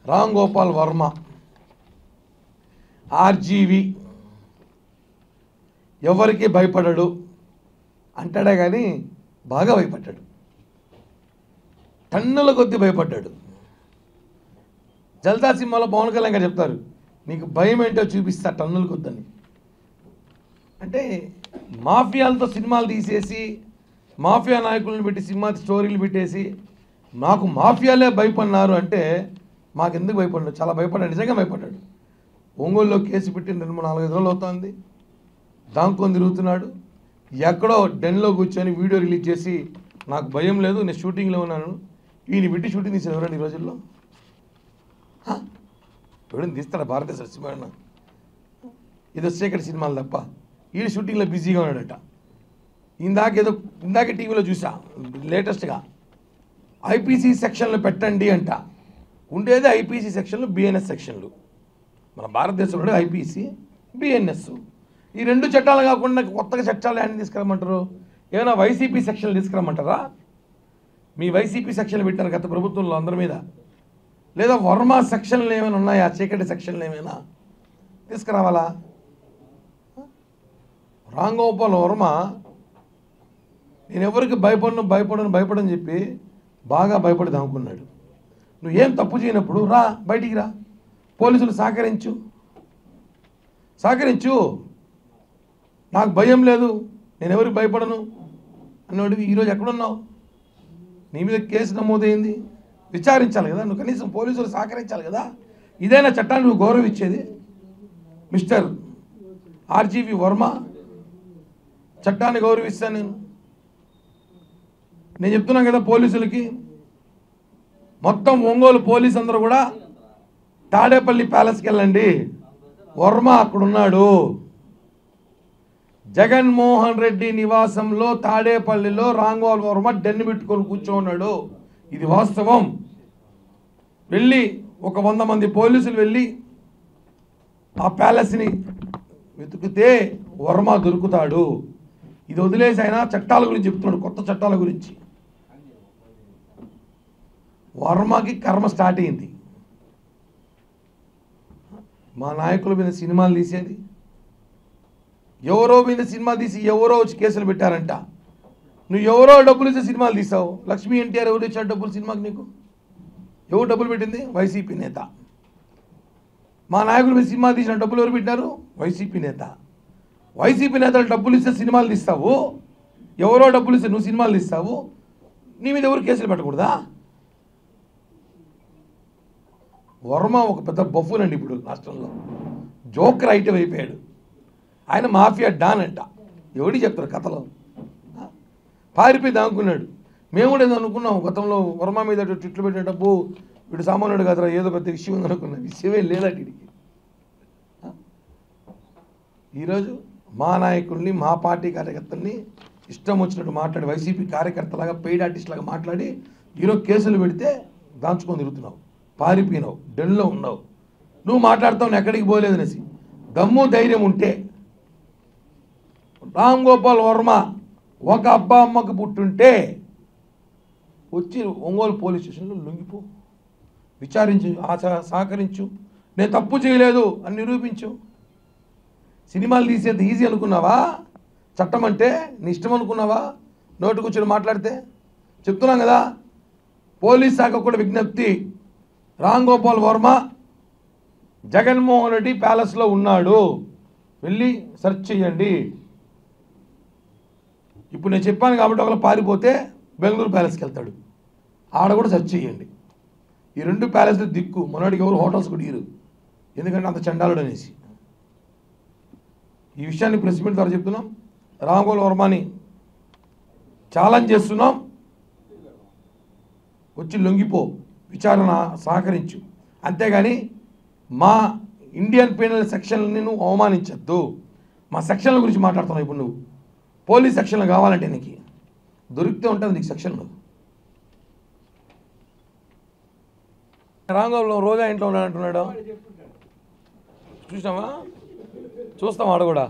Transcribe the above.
Ram Gopal Varma RGV ఎవరికి భయపడడు అంటాడే కానీ బాగా భయపడ్డాడు. టన్నుల కొద్దీ భయపడ్డాడు. జల్దా సినిమాలో పవన్ కళ్యాణ్ గారు చెప్తారు, నీకు భయం ఏంటో చూపిస్తా టన్నుల కొద్దని. అంటే మాఫియాలతో సినిమాలు తీసేసి మాఫియా నాయకులను పెట్టి సినిమా స్టోరీలు పెట్టేసి నాకు మాఫియాలే భయపడినారు అంటే మాకెందుకు భయపడ్డాడు? చాలా భయపడ్డాడు, నిజంగా భయపడ్డాడు. ఒంగోలులో కేసు పెట్టి 4-5 రోజులు అవుతుంది, దాంకొని తిరుగుతున్నాడు. ఎక్కడో డెన్లో కూర్చొని వీడియో రిలీజ్ చేసి నాకు భయం లేదు, నేను షూటింగ్లో ఉన్నాను. ఈయన పెట్టి షూటింగ్ తీసాడు ఎవరండి ఈ రోజుల్లో? ఎవరైనా తీస్తాడా భారతదేశ సినిమా? ఏదో చీకటి సినిమాలు తప్ప ఈయన షూటింగ్లో బిజీగా ఉన్నాడట. ఇందాకే టీవీలో చూసా లేటెస్ట్గా ఐపీసీ సెక్షన్లు పెట్టండి అంట. ఉండేది ఐపీసీ సెక్షన్లు, బిఎన్ఎస్ సెక్షన్లు. మన భారతదేశంలో ఐపీసీ, బిఎన్ఎస్. ఈ 2 చట్టాలు కాకుండా కొత్తగా చట్టాలు ఏమైనా తీసుకురమ్మంటారు? ఏమైనా వైసీపీ సెక్షన్లు తీసుకురమ్మంటారా? మీ వైసీపీ సెక్షన్లు పెట్టారు గత ప్రభుత్వంలో అందరి మీద. లేదా వర్మ సెక్షన్లు ఏమైనా ఉన్నాయా? చీకటి సెక్షన్లు ఏమైనా తీసుకురావాలా? రామ్ గోపాల్ వర్మ నేను ఎవరికి భయపడని చెప్పి బాగా భయపడి దాముకున్నాడు. నువ్వేం తప్పు చేయనప్పుడు రా, బయటికి రా, పోలీసులు సహకరించు, నాకు భయం లేదు, నేను ఎవరికి భయపడను అన్నవాడివి ఈరోజు ఎక్కడున్నావు? నీ మీద కేసు నమోదైంది, విచారించాలి కదా, నువ్వు కనీసం పోలీసులు సహకరించాలి కదా. ఇదైనా చట్టాన్ని నువ్వు గౌరవించేది? మిస్టర్ ఆర్జీవి వర్మ, చట్టాన్ని గౌరవిస్తాను నేను చెప్తున్నాను కదా పోలీసులకి. మొత్తం ఒంగోలు పోలీసు అందరూ కూడా తాడేపల్లి ప్యాలెస్కి వెళ్ళండి, వర్మ అక్కడున్నాడు. జగన్మోహన్ రెడ్డి నివాసంలో తాడేపల్లిలో రామ్ గోపాల్ వర్మ డెన్ను పెట్టుకొని కూర్చోన్నాడు. ఇది వాస్తవం. వెళ్ళి ఒక 100 మంది పోలీసులు వెళ్ళి ఆ ప్యాలెస్ని వెతుకుతే వర్మ దొరుకుతాడు. ఇది వదిలేసి ఆయన చట్టాల గురించి చెప్తున్నాడు, కొత్త చట్టాల గురించి. వర్మకి కర్మ స్టార్ట్ అయింది. మా నాయకుల మీద సినిమాలు తీసేది, ఎవరో మీద సినిమా తీసి ఎవరో వచ్చి కేసులు పెట్టారంట. నువ్వు ఎవరో డబ్బులు ఇచ్చే సినిమాలు తీసావు. లక్ష్మీ ఎన్టీఆర్ ఎవరు ఇచ్చాడు డబ్బులు సినిమాకి? నీకు ఎవరు డబ్బులు పెట్టింది? వైసీపీ నేత. మా నాయకుల మీద సినిమా తీసిన డబ్బులు ఎవరు పెట్టారు? వైసీపీ నేత. వైసీపీ నేతలు డబ్బులు ఇస్తే సినిమాలు తీస్తావు, ఎవరో డబ్బులు ఇస్తే నువ్వు సినిమాలు తీస్తావు. నీ మీద ఎవరు కేసులు పెట్టకూడదా? వర్మ ఒక పెద్ద బఫూన్ అండి ఇప్పుడు రాష్ట్రంలో. జోకర్ ఐటమ్ అయిపోయాడు. ఆయన మాఫియా డాన్ అంట. ఎవరికి చెప్తారు కథలో? పారిపోయి దాక్కున్నాడు. మేము కూడా ఏదో అనుకున్నాం గతంలో, వర్మ మీద ట్విట్లు పెట్టిన డబ్బు వీడు సామాన్యుడు కదరా, ఏదో పెద్ద విషయం ఉందనుకున్నాం. విషయమే లేదా వీడికి. ఈరోజు మా నాయకుల్ని, మా పార్టీ కార్యకర్తల్ని ఇష్టం వచ్చినట్టు మాట్లాడి, వైసీపీ కార్యకర్తలాగా పెయిడ్ ఆర్టిస్ట్ లాగా మాట్లాడి ఈరోజు కేసులు పెడితే దాంచుకొని తిరుగుతున్నావు, పారిపోయినావు, డెన్లో ఉన్నావు. నువ్వు మాట్లాడతావు ఎక్కడికి పోలేదు అనేసి. దమ్ము ధైర్యం ఉంటే రామ్ గోపాల్ వర్మ ఒక అబ్బా అమ్మకు పుట్టుంటే వచ్చి ఒంగోలు పోలీస్ స్టేషన్లో లొంగిపో, విచారించు, సహకరించు, నేను తప్పు చేయలేదు అని నిరూపించు. సినిమాలు తీసేది ఈజీ అనుకున్నావా? చట్టం అంటే నీ ఇష్టం అనుకున్నావా? నోటు కూర్చొని మాట్లాడితే చెప్తున్నాం కదా. పోలీస్ శాఖ కూడా విజ్ఞప్తి, రామ్ గోపాల్ వర్మ జగన్మోహన్ రెడ్డి ప్యాలెస్లో ఉన్నాడు, వెళ్ళి సెర్చ్ చేయండి. ఇప్పుడు నేను చెప్పాను కాబట్టి ఒకవేళ పారిపోతే బెంగళూరు ప్యాలెస్కి వెళ్తాడు, ఆడ కూడా సెర్చ్ చేయండి. ఈ 2 ప్యాలెస్లు దిక్కు, మనోడికి ఎవరు హోటల్స్ కూడా ఇరు, ఎందుకంటే అంత చండాలుడు అనేసి. ఈ విషయాన్ని ప్రెస్ మీట్ ద్వారా చెప్తున్నాం. రామ్ గోపాల్ వర్మని ఛాలెంజ్ చేస్తున్నాం, వచ్చి లొంగిపో, విచారణ సహకరించు. అంతేగాని మా ఇండియన్ పీనల్ సెక్షన్లని నువ్వు అవమానించద్దు. మా సెక్షన్ల గురించి మాట్లాడుతున్నావు. ఇప్పుడు నువ్వు పోలీస్ సెక్షన్లు కావాలంటే నీకు దొరికితే ఉంటుంది నీకు సెక్షన్లు. రామ్ గోపాల్ రోజా ఇంట్లో ఉన్నాడంటున్నాడు, చూసినావా? చూస్తాం ఆడ కూడా.